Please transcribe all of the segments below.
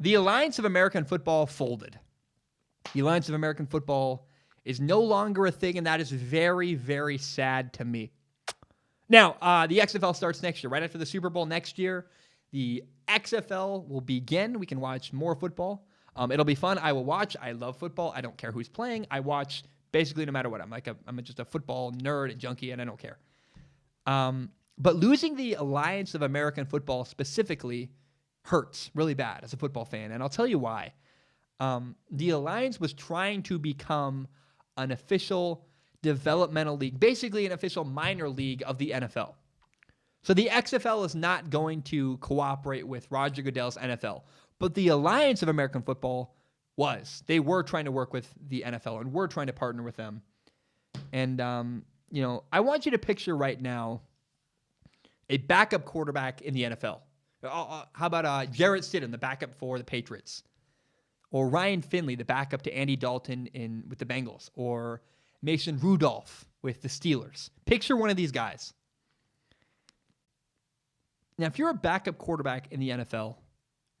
the Alliance of American Football folded. The Alliance of American Football is no longer a thing, and that is very, very sad to me. Now, the XFL starts next year. Right after the Super Bowl next year, the XFL will begin. We can watch more football. It'll be fun. I will watch. I love football. I don't care who's playing. I watch basically no matter what. I'm just a football nerd and junkie, and I don't care. But losing the Alliance of American Football specifically hurts really bad as a football fan, and I'll tell you why. The Alliance was trying to become an official developmental league, basically an official minor league of the NFL. So the XFL is not going to cooperate with Roger Goodell's NFL, but the Alliance of American Football was. They were trying to work with the NFL and were trying to partner with them. And, I want you to picture right now a backup quarterback in the NFL. How about Jarrett Stidham, the backup for the Patriots? Or Ryan Finley, the backup to Andy Dalton with the Bengals? Or Mason Rudolph with the Steelers? Picture one of these guys. Now, if you're a backup quarterback in the NFL,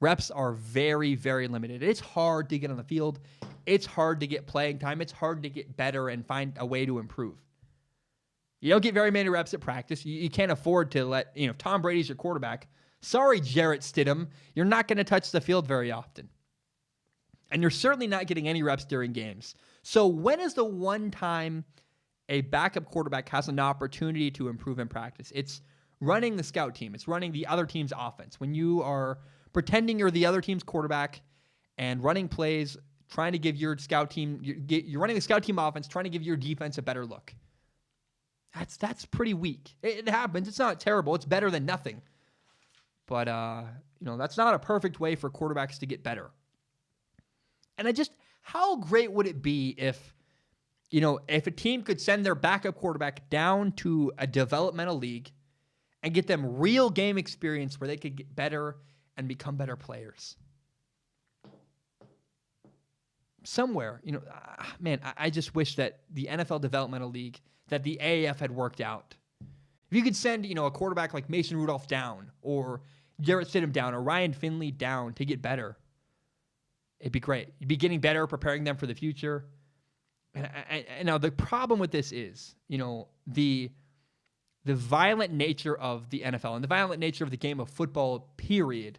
reps are very, very limited. It's hard to get on the field. It's hard to get playing time. It's hard to get better and find a way to improve. You don't get very many reps at practice. You can't afford to if Tom Brady's your quarterback, sorry, Jarrett Stidham, you're not going to touch the field very often. And you're certainly not getting any reps during games. So when is the one time a backup quarterback has an opportunity to improve in practice? It's running the scout team. It's running the other team's offense. When you are pretending you're the other team's quarterback and running plays, trying to give your scout team, you're running the scout team offense, trying to give your defense a better look. That's pretty weak. It happens. It's not terrible. It's better than nothing. But, that's not a perfect way for quarterbacks to get better. And how great would it be if a team could send their backup quarterback down to a developmental league and get them real game experience where they could get better and become better players? Somewhere, I just wish that the NFL Developmental League, that the AAF had worked out. If you could send, a quarterback like Mason Rudolph down, or Jarrett Stidham down, or Ryan Finley down to get better, it'd be great. You'd be getting better, preparing them for the future. And now the problem with this is, the violent nature of the NFL and the violent nature of the game of football, period,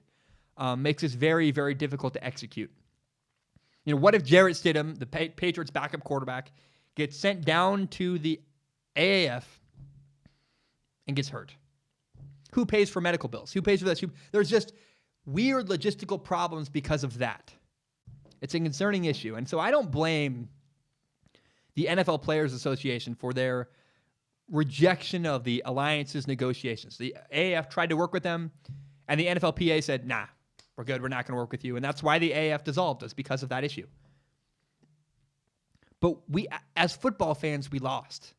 makes this very, very difficult to execute. What if Jarrett Stidham, the Patriots' backup quarterback, gets sent down to the AAF and gets hurt? Who pays for medical bills? Who pays for this? There's just weird logistical problems because of that. It's a concerning issue. And so I don't blame the NFL Players Association for their rejection of the alliance's negotiations. The AAF tried to work with them, and the NFLPA said, nah, we're good. We're not going to work with you. And that's why the AAF dissolved us, because of that issue. But we, as football fans, we lost.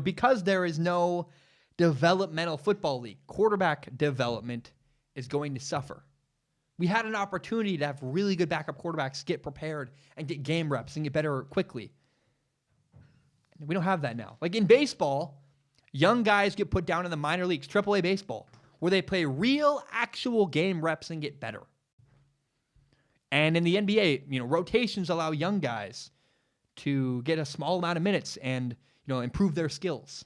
Because there is no developmental football league, quarterback development is going to suffer. We had an opportunity to have really good backup quarterbacks get prepared and get game reps and get better quickly. We don't have that now. Like in baseball, young guys get put down in the minor leagues, AAA baseball, where they play real, actual game reps and get better. And in the NBA, rotations allow young guys to get a small amount of minutes and, improve their skills.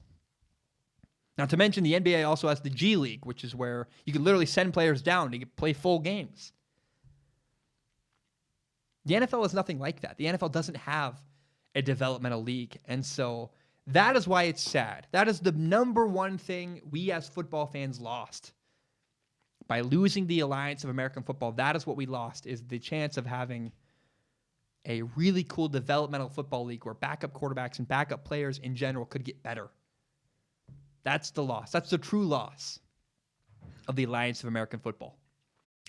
Not to mention the NBA also has the G League, which is where you can literally send players down to play full games. The NFL is nothing like that. The NFL doesn't have a developmental league. And so that is why it's sad. That is the number one thing we as football fans lost. By losing the Alliance of American Football, that is what we lost, is the chance of having a really cool developmental football league where backup quarterbacks and backup players in general could get better. That's the loss. That's the true loss of the Alliance of American Football.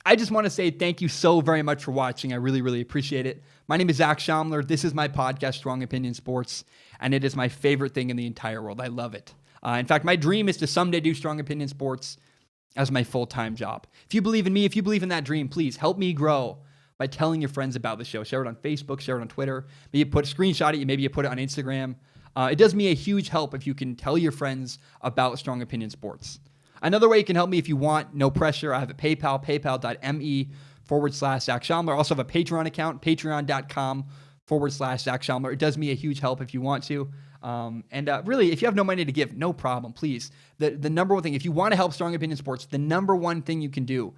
I just want to say thank you so very much for watching. I really, really appreciate it. My name is Zach Schaumler. This is my podcast, Strong Opinion Sports, and it is my favorite thing in the entire world. I love it. In fact, my dream is to someday do Strong Opinion Sports as my full-time job. If you believe in me, if you believe in that dream, please help me grow by telling your friends about the show. Share it on Facebook, share it on Twitter. Maybe you put a screenshot of it, maybe you put it on Instagram. It does me a huge help if you can tell your friends about Strong Opinion Sports. Another way you can help me if you want, no pressure, I have a PayPal, paypal.me patreon.com/Zach Schaumler. I also have a Patreon account, patreon.com/Zach Schaumler. It does me a huge help if you want to. Really, if you have no money to give, no problem, please. The number one thing, if you want to help Strong Opinion Sports, the number one thing you can do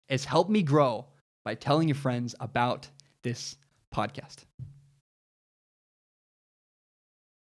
is help me grow by telling your friends about this podcast.